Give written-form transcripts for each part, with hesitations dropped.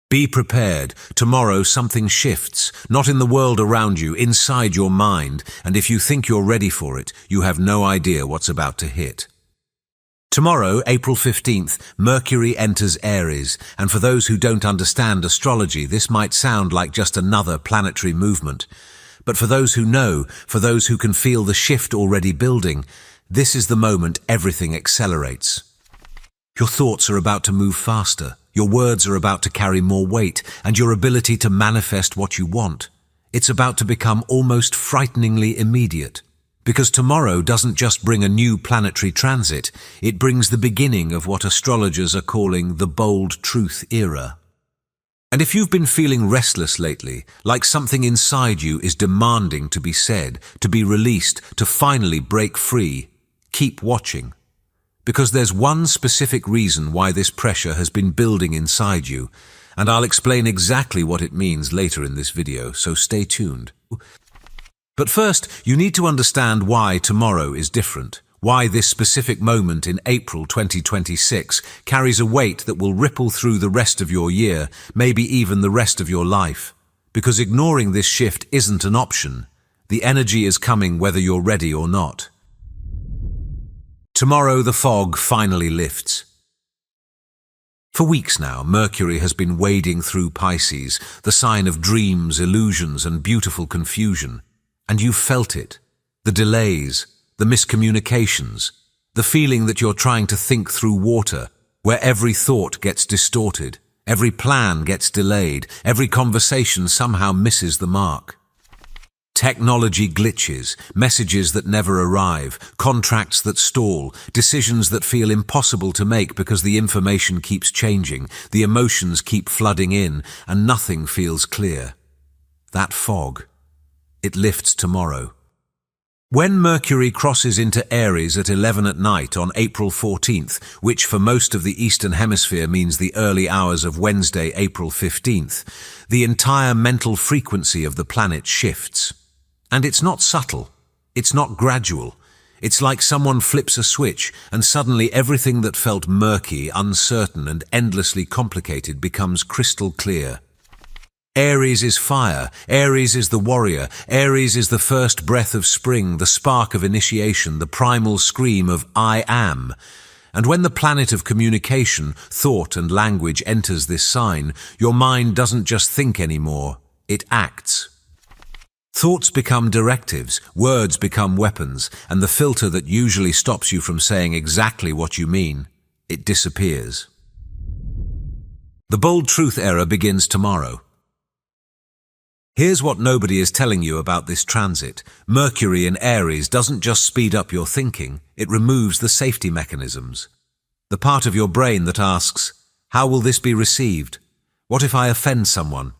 Be prepared. Tomorrow something shifts, not in the world around you, inside your mind, and if you think you're ready for it, you have no idea what's about to hit. Tomorrow, April 15th, Mercury enters Aries, and for those who don't understand astrology, this might sound like just another planetary movement. But for those who know, for those who can feel the shift already building, this is the moment everything accelerates. Your thoughts are about to move faster, your words are about to carry more weight, and your ability to manifest what you want. It's about to become almost frighteningly immediate. Because tomorrow doesn't just bring a new planetary transit, it brings the beginning of what astrologers are calling the bold truth era. And if you've been feeling restless lately, like something inside you is demanding to be said, to be released, to finally break free, keep watching. Because there's one specific reason why this pressure has been building inside you, and I'll explain exactly what it means later in this video, so stay tuned. But first, you need to understand why tomorrow is different, why this specific moment in April 2026 carries a weight that will ripple through the rest of your year, maybe even the rest of your life. Because ignoring this shift isn't an option. The energy is coming whether you're ready or not. Tomorrow the fog finally lifts. For weeks now, Mercury has been wading through Pisces, the sign of dreams, illusions, and beautiful confusion. And you've felt it. The delays, the miscommunications, the feeling that you're trying to think through water, where every thought gets distorted, every plan gets delayed, every conversation somehow misses the mark. Technology glitches, messages that never arrive, contracts that stall, decisions that feel impossible to make because the information keeps changing, the emotions keep flooding in, and nothing feels clear. That fog, it lifts tomorrow. When Mercury crosses into Aries at 11 at night on April 14th, which for most of the Eastern Hemisphere means the early hours of Wednesday, April 15th, the entire mental frequency of the planet shifts. And it's not subtle, it's not gradual. It's like someone flips a switch and suddenly everything that felt murky, uncertain, and endlessly complicated becomes crystal clear. Aries is fire, Aries is the warrior, Aries is the first breath of spring, the spark of initiation, the primal scream of I am. And when the planet of communication, thought, and language enters this sign, your mind doesn't just think anymore, it acts. Thoughts become directives, words become weapons, and the filter that usually stops you from saying exactly what you mean, it disappears. The bold truth era begins tomorrow. Here's what nobody is telling you about this transit. Mercury in Aries doesn't just speed up your thinking, it removes the safety mechanisms. The part of your brain that asks, how will this be received? What if I offend someone?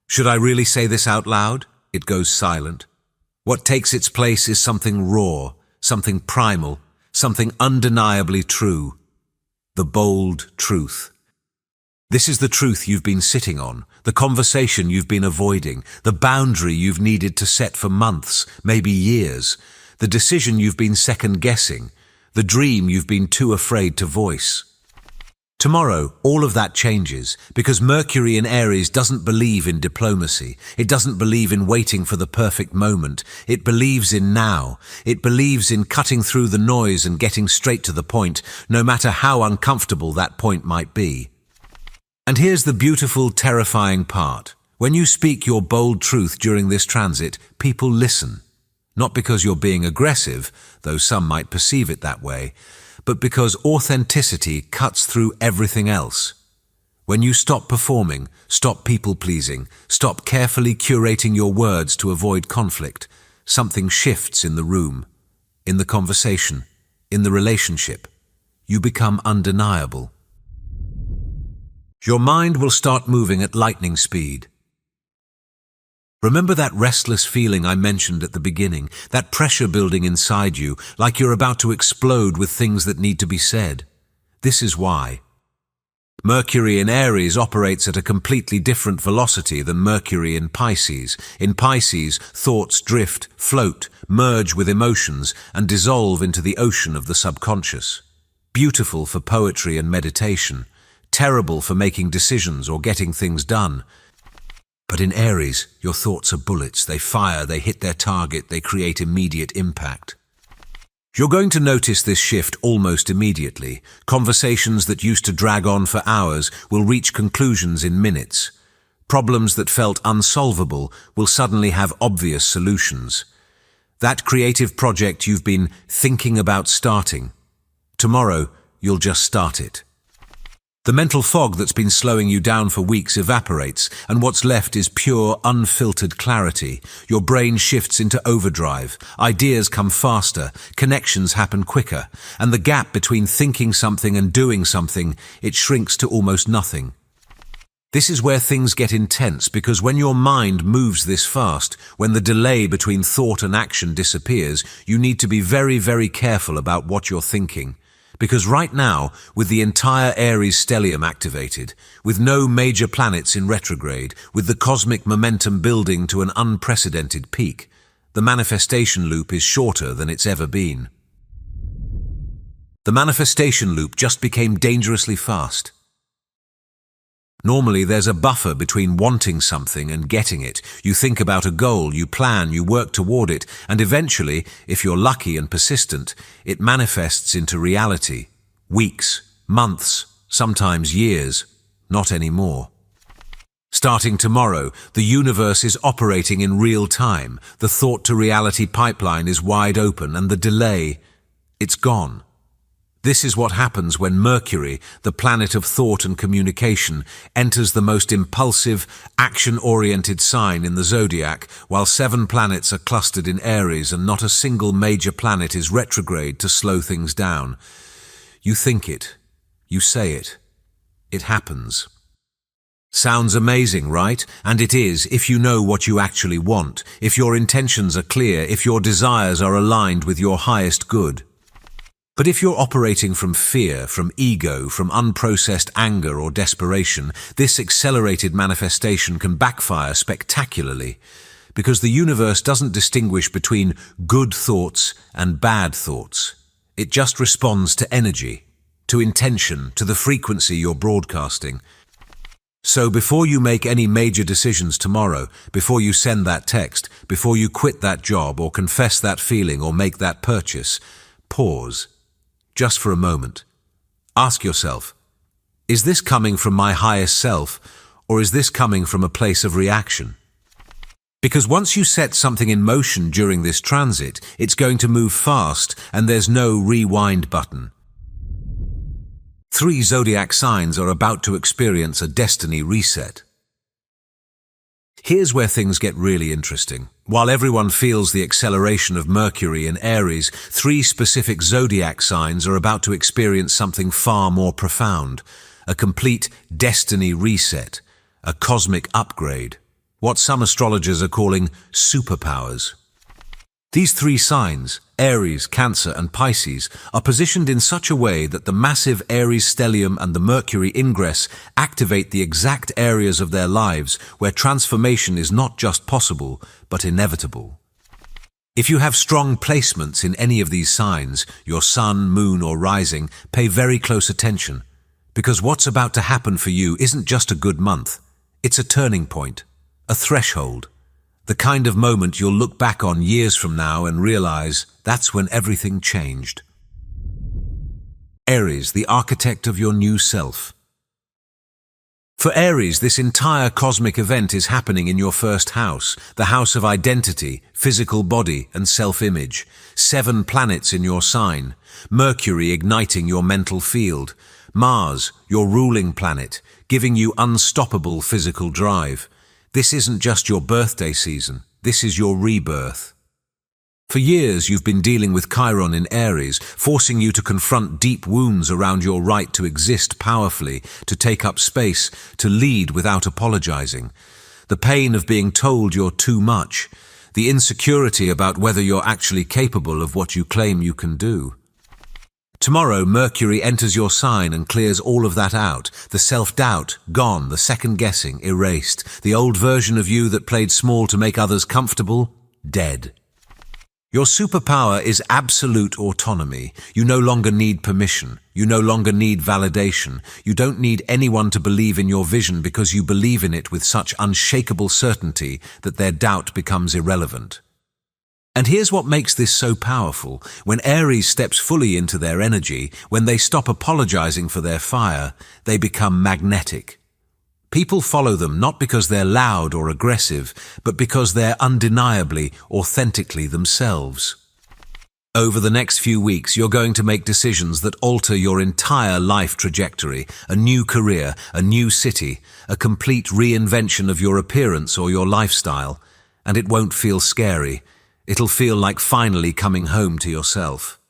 Should I really say this out loud? It goes silent. What takes its place is something raw, something primal, something undeniably true. The bold truth. This is the truth you've been sitting on, the conversation you've been avoiding, the boundary you've needed to set for months, maybe years, the decision you've been second-guessing, the dream you've been too afraid to voice. Tomorrow, all of that changes, because Mercury in Aries doesn't believe in diplomacy. It doesn't believe in waiting for the perfect moment. It believes in now. It believes in cutting through the noise and getting straight to the point, no matter how uncomfortable that point might be. And here's the beautiful, terrifying part. When you speak your bold truth during this transit, people listen. Not because you're being aggressive, though some might perceive it that way, but because authenticity cuts through everything else. When you stop performing, stop people-pleasing, stop carefully curating your words to avoid conflict, something shifts in the room, in the conversation, in the relationship. You become undeniable. Your mind will start moving at lightning speed. Remember that restless feeling I mentioned at the beginning, that pressure building inside you, like you're about to explode with things that need to be said? This is why. Mercury in Aries operates at a completely different velocity than Mercury in Pisces. In Pisces, thoughts drift, float, merge with emotions, and dissolve into the ocean of the subconscious. Beautiful for poetry and meditation. terrible for making decisions or getting things done. But in Aries, your thoughts are bullets. They fire, they hit their target, they create immediate impact. You're going to notice this shift almost immediately. Conversations that used to drag on for hours will reach conclusions in minutes. Problems that felt unsolvable will suddenly have obvious solutions. That creative project you've been thinking about starting, tomorrow you'll just start it. The mental fog that's been slowing you down for weeks evaporates, and what's left is pure, unfiltered clarity. Your brain shifts into overdrive, ideas come faster, connections happen quicker, and the gap between thinking something and doing something, it shrinks to almost nothing. This is where things get intense, because when your mind moves this fast, when the delay between thought and action disappears, you need to be very, very careful about what you're thinking. Because right now, with the entire Aries stellium activated, with no major planets in retrograde, with the cosmic momentum building to an unprecedented peak, the manifestation loop is shorter than it's ever been. The manifestation loop just became dangerously fast. Normally, there's a buffer between wanting something and getting it. You think about a goal, you plan, you work toward it, and eventually, if you're lucky and persistent, it manifests into reality. Weeks, months, sometimes years, not anymore. Starting tomorrow, the universe is operating in real time. The thought-to-reality pipeline is wide open, and the delay, it's gone. This is what happens when Mercury, the planet of thought and communication, enters the most impulsive, action-oriented sign in the zodiac, while 7 planets are clustered in Aries and not a single major planet is retrograde to slow things down. You think it. You say it. It happens. Sounds amazing, right? And it is, if you know what you actually want, if your intentions are clear, if your desires are aligned with your highest good. But if you're operating from fear, from ego, from unprocessed anger or desperation, this accelerated manifestation can backfire spectacularly, because the universe doesn't distinguish between good thoughts and bad thoughts. It just responds to energy, to intention, to the frequency you're broadcasting. So before you make any major decisions tomorrow, before you send that text, before you quit that job or confess that feeling or make that purchase, pause. Just for a moment. Ask yourself, is this coming from my highest self, or is this coming from a place of reaction? Because once you set something in motion during this transit, it's going to move fast, and there's no rewind button. 3 zodiac signs are about to experience a destiny reset. Here's where things get really interesting. While everyone feels the acceleration of Mercury in Aries, 3 specific zodiac signs are about to experience something far more profound. A complete destiny reset. A cosmic upgrade. What some astrologers are calling superpowers. These 3 signs, Aries, Cancer and Pisces, are positioned in such a way that the massive Aries stellium and the Mercury ingress activate the exact areas of their lives where transformation is not just possible, but inevitable. If you have strong placements in any of these signs, your sun, moon or rising, pay very close attention, because what's about to happen for you isn't just a good month, it's a turning point, a threshold. The kind of moment you'll look back on years from now and realize that's when everything changed. Aries, the architect of your new self. For Aries, this entire cosmic event is happening in your first house, the house of identity, physical body, and self-image. 7 planets in your sign. Mercury igniting your mental field. Mars, your ruling planet, giving you unstoppable physical drive. This isn't just your birthday season, this is your rebirth. For years you've been dealing with Chiron in Aries, forcing you to confront deep wounds around your right to exist powerfully, to take up space, to lead without apologizing. The pain of being told you're too much, the insecurity about whether you're actually capable of what you claim you can do. Tomorrow, Mercury enters your sign and clears all of that out. The self-doubt, gone. The second-guessing, erased. The old version of you that played small to make others comfortable, dead. Your superpower is absolute autonomy. You no longer need permission. You no longer need validation. You don't need anyone to believe in your vision because you believe in it with such unshakable certainty that their doubt becomes irrelevant. And here's what makes this so powerful. When Aries steps fully into their energy, when they stop apologizing for their fire, they become magnetic. People follow them not because they're loud or aggressive, but because they're undeniably, authentically themselves. Over the next few weeks, you're going to make decisions that alter your entire life trajectory, a new career, a new city, a complete reinvention of your appearance or your lifestyle, and it won't feel scary. It'll feel like finally coming home to yourself.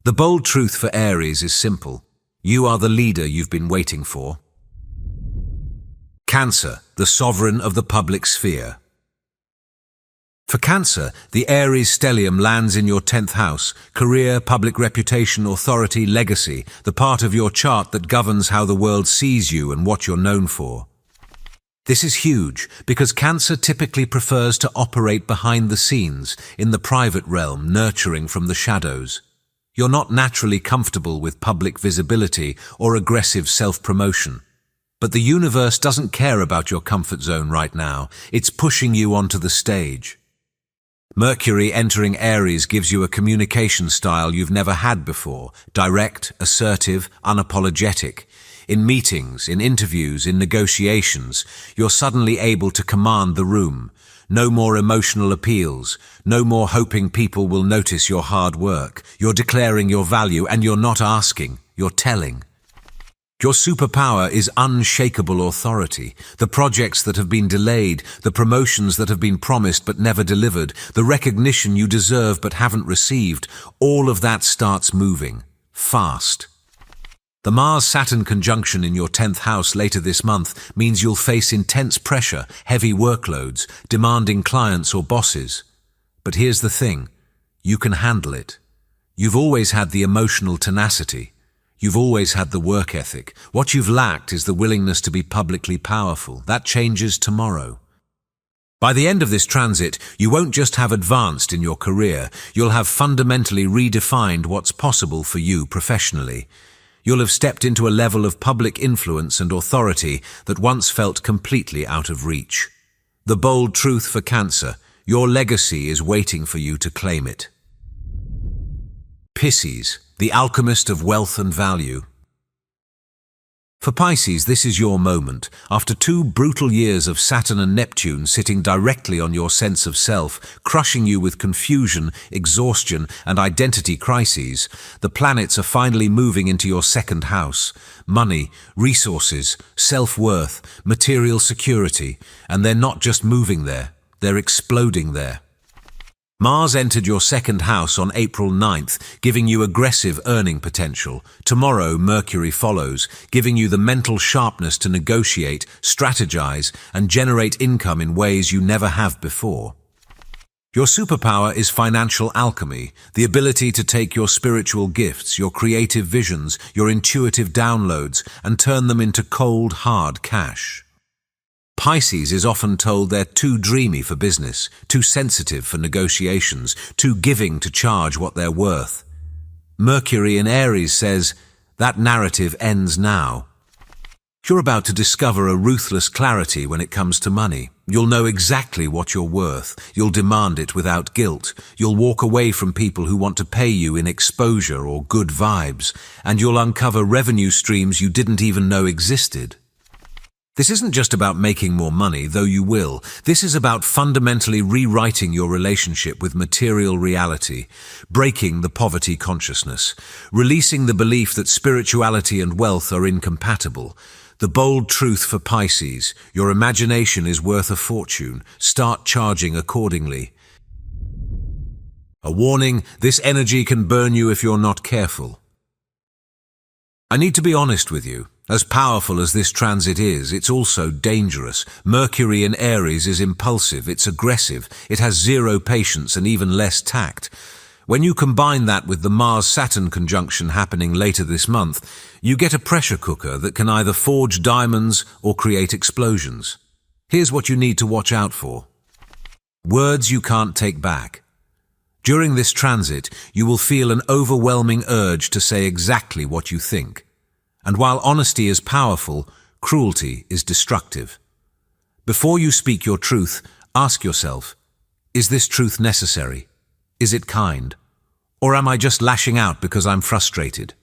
The bold truth for Aries is simple. You are the leader you've been waiting for. Cancer, the sovereign of the public sphere. For Cancer, the Aries stellium lands in your 10th house, career, public reputation, authority, legacy, the part of your chart that governs how the world sees you and what you're known for. This is huge because Cancer typically prefers to operate behind the scenes, in the private realm, nurturing from the shadows. You're not naturally comfortable with public visibility or aggressive self-promotion. But the universe doesn't care about your comfort zone right now. It's pushing you onto the stage. Mercury entering Aries gives you a communication style you've never had before. Direct, assertive, unapologetic. In meetings, in interviews, in negotiations, you're suddenly able to command the room. No more emotional appeals. No more hoping people will notice your hard work. You're declaring your value and you're not asking, you're telling. Your superpower is unshakable authority. The projects that have been delayed, the promotions that have been promised but never delivered, the recognition you deserve but haven't received, all of that starts moving. Fast. The Mars-Saturn conjunction in your 10th house later this month means you'll face intense pressure, heavy workloads, demanding clients or bosses. But here's the thing. You can handle it. You've always had the emotional tenacity. You've always had the work ethic. What you've lacked is the willingness to be publicly powerful. That changes tomorrow. By the end of this transit, you won't just have advanced in your career, you'll have fundamentally redefined what's possible for you professionally. You'll have stepped into a level of public influence and authority that once felt completely out of reach. The bold truth for Cancer, your legacy is waiting for you to claim it. Pisces, the alchemist of wealth and value. For Pisces, this is your moment. After 2 brutal years of Saturn and Neptune sitting directly on your sense of self, crushing you with confusion, exhaustion, and identity crises, the planets are finally moving into your 2nd house. Money, resources, self-worth, material security, and they're not just moving there, they're exploding there. Mars entered your 2nd house on April 9th, giving you aggressive earning potential. Tomorrow, Mercury follows, giving you the mental sharpness to negotiate, strategize, and generate income in ways you never have before. Your superpower is financial alchemy, the ability to take your spiritual gifts, your creative visions, your intuitive downloads, and turn them into cold, hard cash. Pisces is often told they're too dreamy for business, too sensitive for negotiations, too giving to charge what they're worth. Mercury in Aries says, that narrative ends now. You're about to discover a ruthless clarity when it comes to money. You'll know exactly what you're worth. You'll demand it without guilt. You'll walk away from people who want to pay you in exposure or good vibes, and you'll uncover revenue streams you didn't even know existed. This isn't just about making more money, though you will. This is about fundamentally rewriting your relationship with material reality, breaking the poverty consciousness, releasing the belief that spirituality and wealth are incompatible. The bold truth for Pisces, your imagination is worth a fortune. Start charging accordingly. A warning, this energy can burn you if you're not careful. I need to be honest with you. As powerful as this transit is, it's also dangerous. Mercury in Aries is impulsive, it's aggressive, it has zero patience and even less tact. When you combine that with the Mars-Saturn conjunction happening later this month, you get a pressure cooker that can either forge diamonds or create explosions. Here's what you need to watch out for. Words you can't take back. During this transit, you will feel an overwhelming urge to say exactly what you think. And while honesty is powerful, cruelty is destructive. Before you speak your truth, ask yourself, is this truth necessary? Is it kind? Or am I just lashing out because I'm frustrated?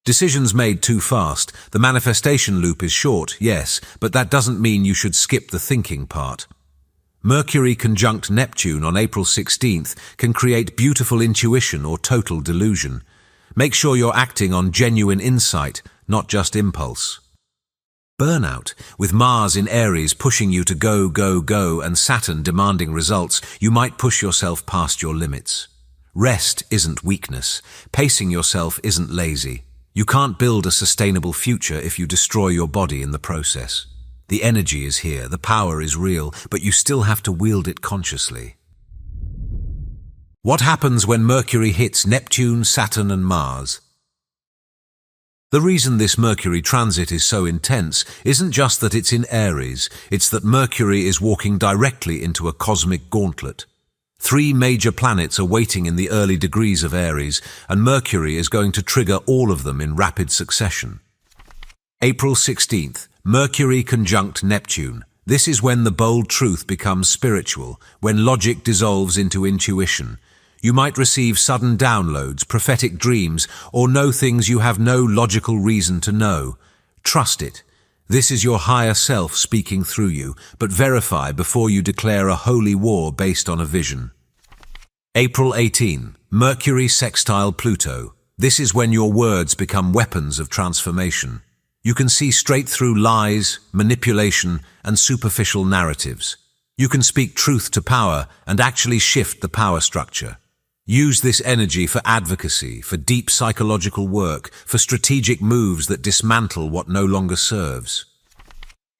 Decisions made too fast. The manifestation loop is short, yes, but that doesn't mean you should skip the thinking part. Mercury conjunct Neptune on April 16th can create beautiful intuition or total delusion. Make sure you're acting on genuine insight, not just impulse. Burnout. With Mars in Aries pushing you to go, go, go, and Saturn demanding results, you might push yourself past your limits. Rest isn't weakness. Pacing yourself isn't lazy. You can't build a sustainable future if you destroy your body in the process. The energy is here, the power is real, but you still have to wield it consciously. What happens when Mercury hits Neptune, Saturn, and Mars? The reason this Mercury transit is so intense isn't just that it's in Aries, it's that Mercury is walking directly into a cosmic gauntlet. 3 major planets are waiting in the early degrees of Aries, and Mercury is going to trigger all of them in rapid succession. April 16th, Mercury conjunct Neptune. This is when the bold truth becomes spiritual, when logic dissolves into intuition. You might receive sudden downloads, prophetic dreams, or know things you have no logical reason to know. Trust it. This is your higher self speaking through you, but verify before you declare a holy war based on a vision. April 18, Mercury sextile Pluto. This is when your words become weapons of transformation. You can see straight through lies, manipulation, and superficial narratives. You can speak truth to power and actually shift the power structure. Use this energy for advocacy, for deep psychological work, for strategic moves that dismantle what no longer serves.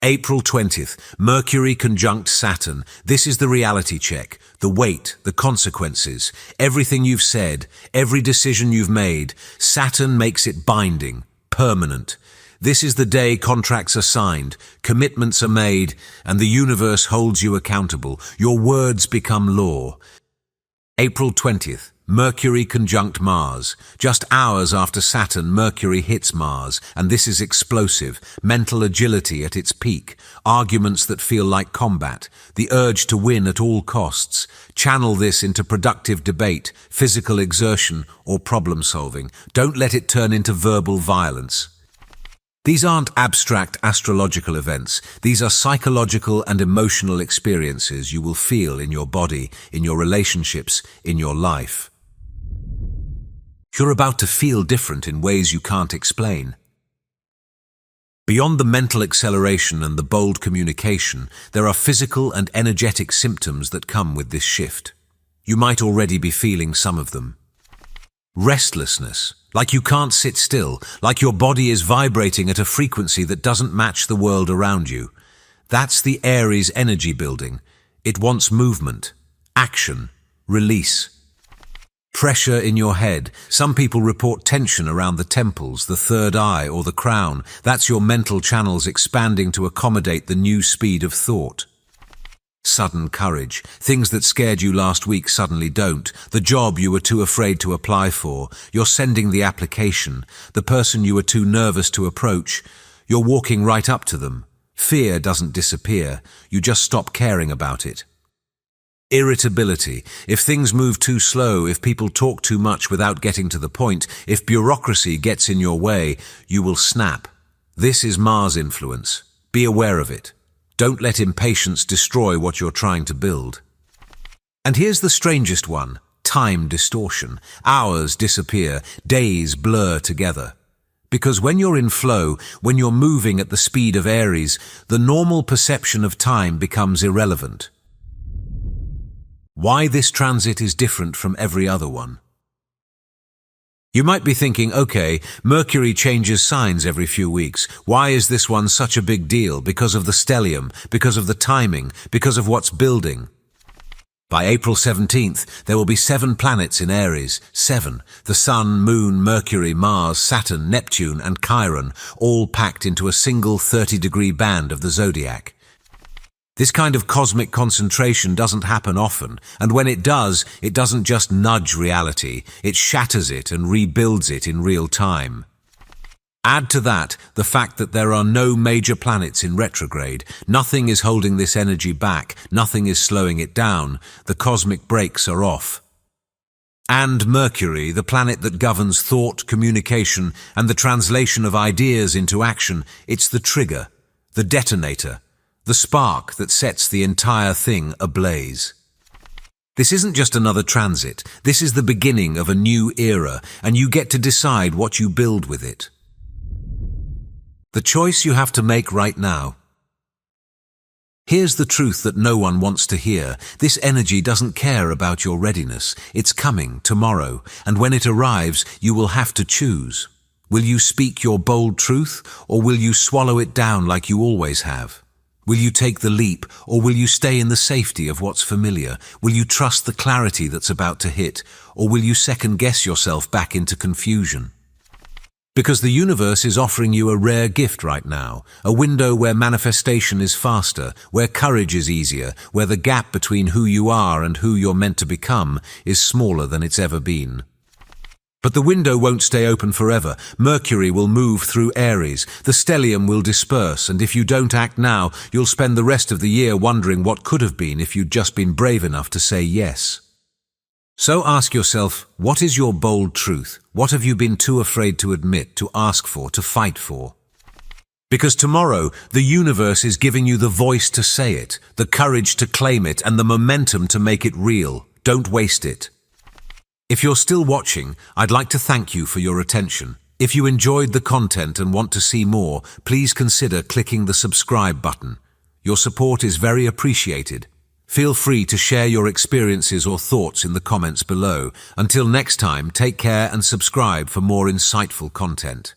April 20th, Mercury conjunct Saturn. This is the reality check, the weight, the consequences, everything you've said, every decision you've made. Saturn makes it binding, permanent. This is the day contracts are signed, commitments are made, and the universe holds you accountable. Your words become law. April 20th, Mercury conjunct Mars. Just hours after Saturn, Mercury hits Mars, and this is explosive, mental agility at its peak, arguments that feel like combat, the urge to win at all costs. Channel this into productive debate, physical exertion, or problem solving. Don't let it turn into verbal violence. These aren't abstract astrological events. These are psychological and emotional experiences you will feel in your body, in your relationships, in your life. You're about to feel different in ways you can't explain. Beyond the mental acceleration and the bold communication, there are physical and energetic symptoms that come with this shift. You might already be feeling some of them. Restlessness, like you can't sit still, like your body is vibrating at a frequency that doesn't match the world around you. That's the Aries energy building. It wants movement, action, release. Pressure in your head. Some people report tension around the temples, the third eye, or the crown. That's your mental channels expanding to accommodate the new speed of thought. Sudden courage. Things that scared you last week suddenly don't. The job you were too afraid to apply for. You're sending the application. The person you were too nervous to approach. You're walking right up to them. Fear doesn't disappear. You just stop caring about it. Irritability. If things move too slow, if people talk too much without getting to the point, if bureaucracy gets in your way, you will snap. This is Mars influence. Be aware of it. Don't let impatience destroy what you're trying to build. And here's the strangest one, time distortion. Hours disappear, days blur together. Because when you're in flow, when you're moving at the speed of Aries, the normal perception of time becomes irrelevant. Why this transit is different from every other one? You might be thinking, okay, Mercury changes signs every few weeks. Why is this one such a big deal? Because of the stellium, because of the timing, because of what's building. By April 17th, there will be 7 planets in Aries. 7. The Sun, Moon, Mercury, Mars, Saturn, Neptune, and Chiron, all packed into a single 30-degree band of the zodiac. This kind of cosmic concentration doesn't happen often, and when it does, it doesn't just nudge reality, it shatters it and rebuilds it in real time. Add to that the fact that there are no major planets in retrograde. Nothing is holding this energy back, nothing is slowing it down, the cosmic brakes are off. And Mercury, the planet that governs thought, communication, and the translation of ideas into action, it's the trigger, the detonator, the spark that sets the entire thing ablaze. This isn't just another transit, this is the beginning of a new era, and you get to decide what you build with it. The choice you have to make right now. Here's the truth that no one wants to hear. This energy doesn't care about your readiness. It's coming tomorrow, and when it arrives, you will have to choose. Will you speak your bold truth, or will you swallow it down like you always have? Will you take the leap, or will you stay in the safety of what's familiar? Will you trust the clarity that's about to hit, or will you second-guess yourself back into confusion? Because the universe is offering you a rare gift right now, a window where manifestation is faster, where courage is easier, where the gap between who you are and who you're meant to become is smaller than it's ever been. But the window won't stay open forever. Mercury will move through Aries, the stellium will disperse, and if you don't act now, you'll spend the rest of the year wondering what could have been if you'd just been brave enough to say yes. So ask yourself, what is your bold truth? What have you been too afraid to admit, to ask for, to fight for? Because tomorrow, the universe is giving you the voice to say it, the courage to claim it, and the momentum to make it real. Don't waste it. If you're still watching, I'd like to thank you for your attention. If you enjoyed the content and want to see more, please consider clicking the subscribe button. Your support is very appreciated. Feel free to share your experiences or thoughts in the comments below. Until next time, take care and subscribe for more insightful content.